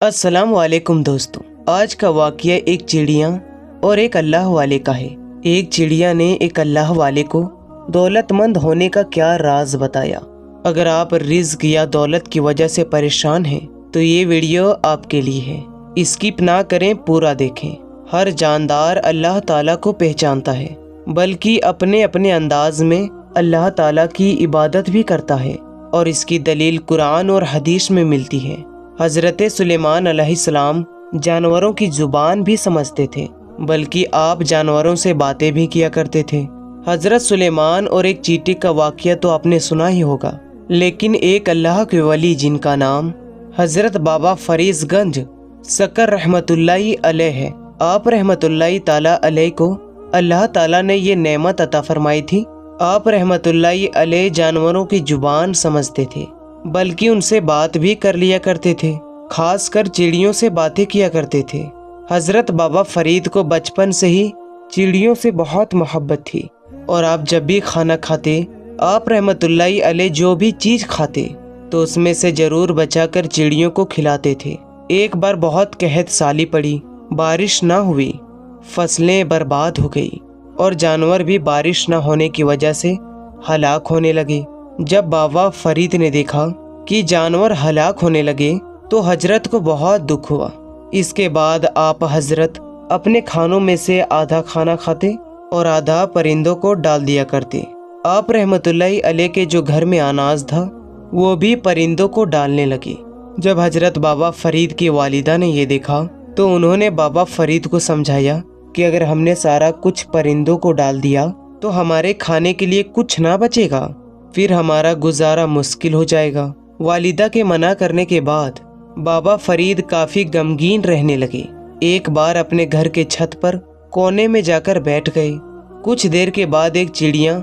अस्सलाम वालेकुम दोस्तों। आज का वाक़या एक चिड़िया और एक अल्लाह वाले का है। एक चिड़िया ने एक अल्लाह वाले को दौलतमंद होने का क्या राज बताया। अगर आप रिज़्क या दौलत की वजह से परेशान हैं तो ये वीडियो आपके लिए है। स्किप ना करें, पूरा देखें। हर जानदार अल्लाह ताला को पहचानता है, बल्कि अपने अपने अंदाज में अल्लाह ताला की इबादत भी करता है, और इसकी दलील कुरान और हदीस में मिलती है। हज़रत सुलेमान अलैहिस्सलाम जानवरों की ज़ुबान भी समझते थे, बल्कि आप जानवरों से बातें भी किया करते थे। हज़रत सुलेमान और एक चींटी का वाक़या तो आपने सुना ही होगा, लेकिन एक अल्लाह के वली जिनका नाम हज़रत बाबा फरीज़गंज सकर रहमतुल्लाहि अलैह है, आप रहमतुल्लाहि ताला अलैह को अल्लाह ताला ने ये नेमत अता फरमाई थी। आप रहमतुल्लाहि अलैह जानवरों की ज़ुबान समझते थे, बल्कि उनसे बात भी कर लिया करते थे। खासकर चिड़ियों से बातें किया करते थे। हज़रत बाबा फरीद को बचपन से ही चिड़ियों से बहुत मोहब्बत थी, और आप जब भी खाना खाते, आप रहमतुल्लाहि अलैह जो भी चीज़ खाते तो उसमें से ज़रूर बचाकर चिड़ियों को खिलाते थे। एक बार बहुत कहत साली पड़ी, बारिश ना हुई, फसलें बर्बाद हो गई और जानवर भी बारिश ना होने की वजह से हलाक होने लगे। जब बाबा फरीद ने देखा कि जानवर हलाक होने लगे तो हजरत को बहुत दुख हुआ। इसके बाद आप हजरत अपने खानों में से आधा खाना खाते और आधा परिंदों को डाल दिया करते। आप रहमतुल्लाहि अलैह के जो घर में अनाज था वो भी परिंदों को डालने लगे। जब हजरत बाबा फरीद की वालिदा ने ये देखा तो उन्होंने बाबा फरीद को समझाया कि अगर हमने सारा कुछ परिंदों को डाल दिया तो हमारे खाने के लिए कुछ ना बचेगा, फिर हमारा गुजारा मुश्किल हो जाएगा। वालिदा के मना करने के बाद बाबा फरीद काफ़ी गमगीन रहने लगे। एक बार अपने घर के छत पर कोने में जाकर बैठ गए। कुछ देर के बाद एक चिड़िया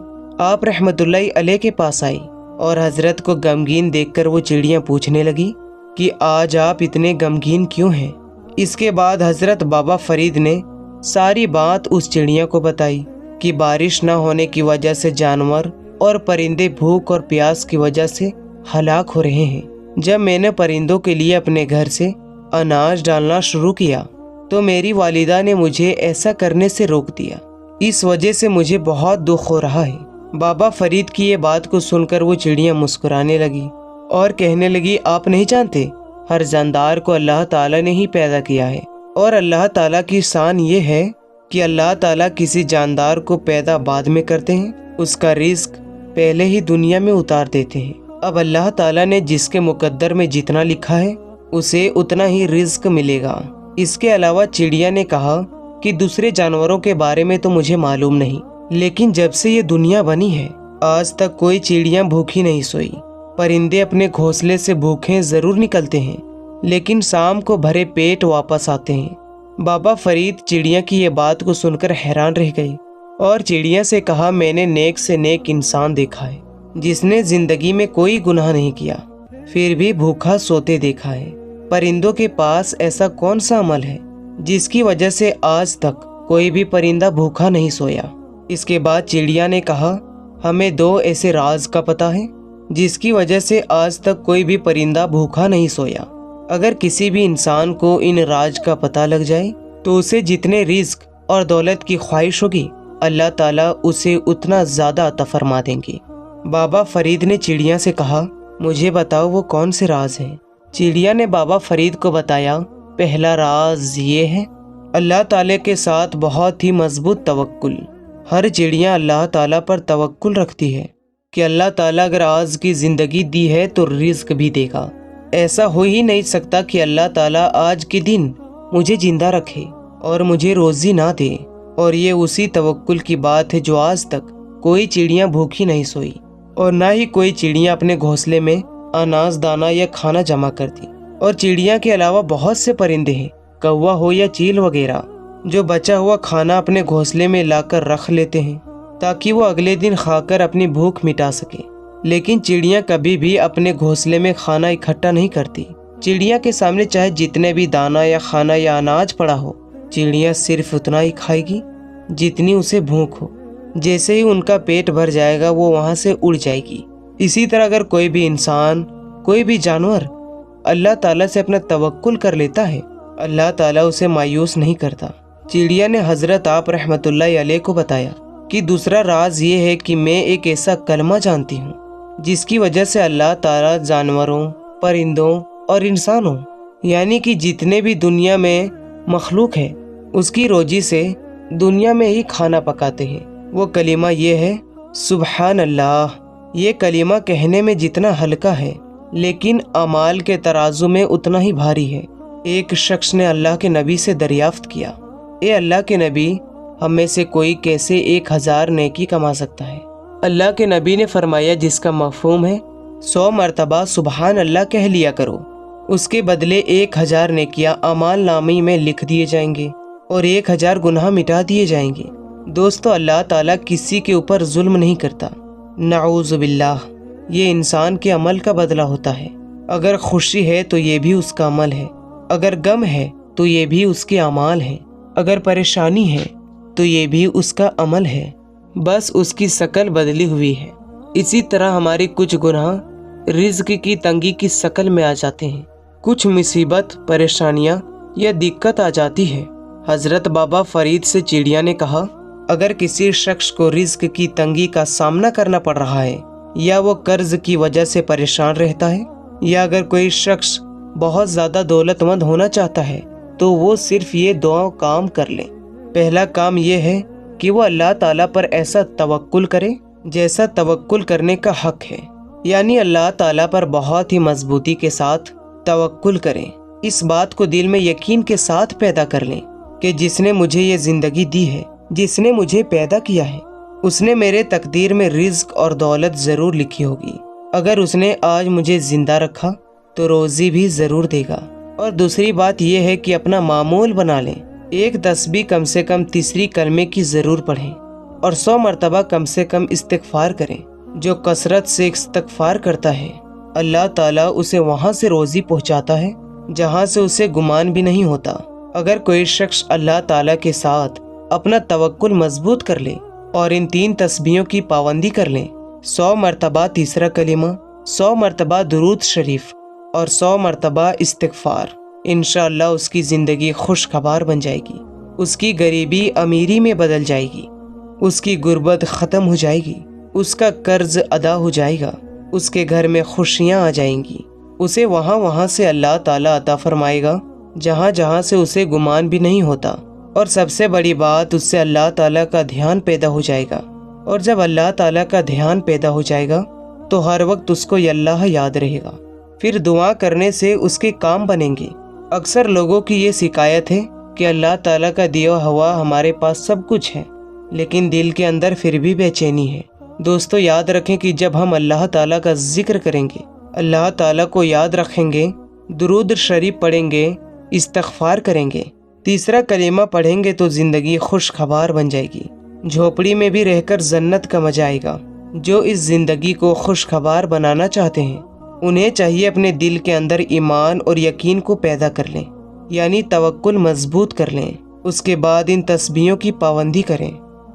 आप रहमतुल्लाहि अलैह के पास आई, और हजरत को गमगीन देखकर वो चिड़िया पूछने लगी कि आज आप इतने गमगीन क्यों हैं। इसके बाद हजरत बाबा फरीद ने सारी बात उस चिड़िया को बताई कि बारिश ना होने की वजह से जानवर और परिंदे भूख और प्यास की वजह से हलाक हो रहे हैं। जब मैंने परिंदों के लिए अपने घर से अनाज डालना शुरू किया तो मेरी वालिदा ने मुझे ऐसा करने से रोक दिया। इस वजह से मुझे बहुत दुख हो रहा है। बाबा फरीद की ये बात को सुनकर वो चिड़िया मुस्कुराने लगी और कहने लगी, आप नहीं जानते, हर जानदार को अल्लाह ताला ने ही पैदा किया है, और अल्लाह ताला की शान ये है कि अल्लाह ताला किसी जानदार को पैदा बाद में करते हैं, उसका रिस्क पहले ही दुनिया में उतार देते हैं। अब अल्लाह ताला ने जिसके मुकद्दर में जितना लिखा है उसे उतना ही रिस्क मिलेगा। इसके अलावा चिड़िया ने कहा कि दूसरे जानवरों के बारे में तो मुझे मालूम नहीं, लेकिन जब से ये दुनिया बनी है आज तक कोई चिड़िया भूखी नहीं सोई। परिंदे अपने घोंसले से भूखे जरूर निकलते हैं, लेकिन शाम को भरे पेट वापस आते हैं। बाबा फरीद चिड़िया की ये बात को सुनकर हैरान रह गए और चिड़िया से कहा, मैंने नेक से नेक इंसान देखा है जिसने जिंदगी में कोई गुनाह नहीं किया फिर भी भूखा सोते देखा है। परिंदों के पास ऐसा कौन सा अमल है जिसकी वजह से आज तक कोई भी परिंदा भूखा नहीं सोया। इसके बाद चिड़िया ने कहा, हमें दो ऐसे राज का पता है जिसकी वजह से आज तक कोई भी परिंदा भूखा नहीं सोया। अगर किसी भी इंसान को इन राज का पता लग जाए तो उसे जितने रिस्क और दौलत की ख्वाहिश होगी अल्लाह ताला उसे उतना ज़्यादा अता फरमा देंगे। बाबा फरीद ने चिड़िया से कहा, मुझे बताओ वो कौन से राज हैं। चिड़िया ने बाबा फरीद को बताया, पहला राज ये है, अल्लाह ताला के साथ बहुत ही मजबूत तवक्कुल। हर चिड़िया अल्लाह ताला पर तवक्कुल रखती है कि अल्लाह ताला अगर आज की ज़िंदगी दी है तो रिस्क भी देगा। ऐसा हो ही नहीं सकता कि अल्लाह ताला आज के दिन मुझे जिंदा रखे और मुझे रोज़ी ना दे। और ये उसी तवक्कुल की बात है जो आज तक कोई चिड़िया भूखी नहीं सोई, और ना ही कोई चिड़िया अपने घोंसले में अनाज दाना या खाना जमा करती। और चिड़िया के अलावा बहुत से परिंदे हैं, कौवा हो या चील वगैरह, जो बचा हुआ खाना अपने घोंसले में लाकर रख लेते हैं ताकि वो अगले दिन खाकर अपनी भूख मिटा सके। लेकिन चिड़िया कभी भी अपने घोंसले में खाना इकट्ठा नहीं करती। चिड़िया के सामने चाहे जितने भी दाना या खाना या अनाज पड़ा हो, चिड़िया सिर्फ उतना ही खाएगी जितनी उसे भूख हो। जैसे ही उनका पेट भर जाएगा वो वहाँ से उड़ जाएगी। इसी तरह अगर कोई भी इंसान, कोई भी जानवर अल्लाह ताला से अपना तवक्कुल कर लेता है, अल्लाह ताला उसे मायूस नहीं करता। चिड़िया ने हजरत आप रहमतुल्लाह अलैह को बताया कि दूसरा राज ये है कि मैं एक ऐसा कलमा जानती हूँ जिसकी वजह से अल्लाह ताला जानवरों, परिंदों और इंसानों यानी कि जितने भी दुनिया में मखलूक है उसकी रोजी से दुनिया में ही खाना पकाते हैं। वो कलीमा ये है सुबहान अल्लाह। ये कलीमा कहने में जितना हल्का है लेकिन अमाल के तराजू में उतना ही भारी है। एक शख्स ने अल्लाह के नबी से दरियाफ्त किया, ए अल्लाह के नबी, हम में से कोई कैसे 1000 नेकी कमा सकता है? अल्लाह के नबी ने फरमाया, जिसका मफहूम है 100 मरतबा सुबहान अल्लाह कह लिया करो, उसके बदले 1000 नेकियां अमाल नामी में लिख दिए जाएंगे और 1000 गुनाह मिटा दिए जाएंगे। दोस्तों, अल्लाह ताला किसी के ऊपर जुल्म नहीं करता, नाऊज़ु बिल्लाह। ये इंसान के अमल का बदला होता है। अगर खुशी है तो ये भी उसका अमल है, अगर गम है तो ये भी उसके अमाल है, अगर परेशानी है तो ये भी उसका अमल है, बस उसकी शक्ल बदली हुई है। इसी तरह हमारे कुछ गुनाह रिज़्क की तंगी की शक्ल में आ जाते हैं, कुछ मुसीबत, परेशानियां या दिक्कत आ जाती है। हजरत बाबा फरीद से चिड़िया ने कहा, अगर किसी शख्स को रिज़्क की तंगी का सामना करना पड़ रहा है या वो कर्ज की वजह से परेशान रहता है या अगर कोई शख्स बहुत ज़्यादा दौलतमंद होना चाहता है तो वो सिर्फ ये 2 काम कर ले। पहला काम ये है कि वो अल्लाह ताला पर ऐसा तवक्कुल करे जैसा तवक्कुल करने का हक है, यानी अल्लाह ताला पर बहुत ही मजबूती के साथ तवक्कुल करें। इस बात को दिल में यकीन के साथ पैदा कर लें कि जिसने मुझे ये ज़िंदगी दी है, जिसने मुझे पैदा किया है, उसने मेरे तकदीर में रिज़्क और दौलत ज़रूर लिखी होगी। अगर उसने आज मुझे ज़िंदा रखा तो रोज़ी भी ज़रूर देगा। और दूसरी बात यह है कि अपना मामूल बना लें, एक तस्बीह कम से कम तीसरी कलमे की ज़रूर पढ़ें और 100 मरतबा कम से कम इस्तिग़फ़ार करें। जो कसरत से इस्तिग़फ़ार करता है, अल्लाह ताला उसे वहाँ से रोज़ी पहुँचाता है जहाँ से उसे गुमान भी नहीं होता। अगर कोई शख्स अल्लाह ताला के साथ अपना तवक्कुल मजबूत कर ले और इन 3 तस्बीहों की पाबंदी कर लें, 100 मरतबा तीसरा कलीमा, 100 मरतबा दुरूद शरीफ और 100 मरतबा इस्तिग़फ़ार, इंशाअल्लाह उसकी ज़िंदगी खुशखबार बन जाएगी, उसकी गरीबी अमीरी में बदल जाएगी, उसकी गुर्बत ख़त्म हो जाएगी, उसका कर्ज अदा हो जाएगा, उसके घर में खुशियाँ आ जाएंगी, उसे वहाँ से अल्लाह ताला अता फरमाएगा जहाँ से उसे गुमान भी नहीं होता। और सबसे बड़ी बात, उससे अल्लाह ताला का ध्यान पैदा हो जाएगा और जब अल्लाह ताला का ध्यान पैदा हो जाएगा तो हर वक्त उसको अल्लाह याद रहेगा, फिर दुआ करने से उसके काम बनेंगे। अक्सर लोगों की ये शिकायत है कि अल्लाह ताला का दिया हुआ हमारे पास सब कुछ है लेकिन दिल के अंदर फिर भी बेचैनी है। दोस्तों, याद रखें कि जब हम अल्लाह ताला का जिक्र करेंगे, अल्लाह ताला को याद रखेंगे, दुरूद शरीफ पढ़ेंगे, इस्तिग़फ़ार करेंगे, तीसरा कलीमा पढ़ेंगे तो ज़िंदगी खुशखबार बन जाएगी। झोपड़ी में भी रहकर जन्नत का मजा आएगा। जो इस ज़िंदगी को खुशखबार बनाना चाहते हैं उन्हें चाहिए अपने दिल के अंदर ईमान और यकीन को पैदा कर लें, यानी तवक्कुल मजबूत कर लें। उसके बाद इन तस्बीहों की पाबंदी करें।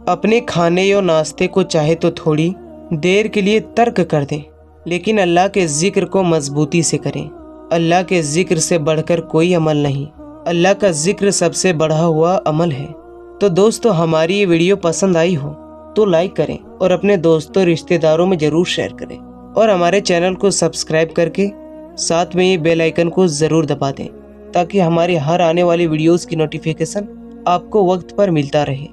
अपने खाने और नाश्ते को चाहे तो थोड़ी देर के लिए तर्क कर दें, लेकिन अल्लाह के ज़िक्र को मजबूती से करें। अल्लाह के ज़िक्र से बढ़कर कोई अमल नहीं, अल्लाह का ज़िक्र सबसे बढ़ा हुआ अमल है। तो दोस्तों, हमारी ये वीडियो पसंद आई हो तो लाइक करें और अपने दोस्तों रिश्तेदारों में ज़रूर शेयर करें और हमारे चैनल को सब्सक्राइब करके साथ में ये बेल आइकन को ज़रूर दबा दें ताकि हमारी हर आने वाली वीडियोस की नोटिफिकेशन आपको वक्त पर मिलता रहे।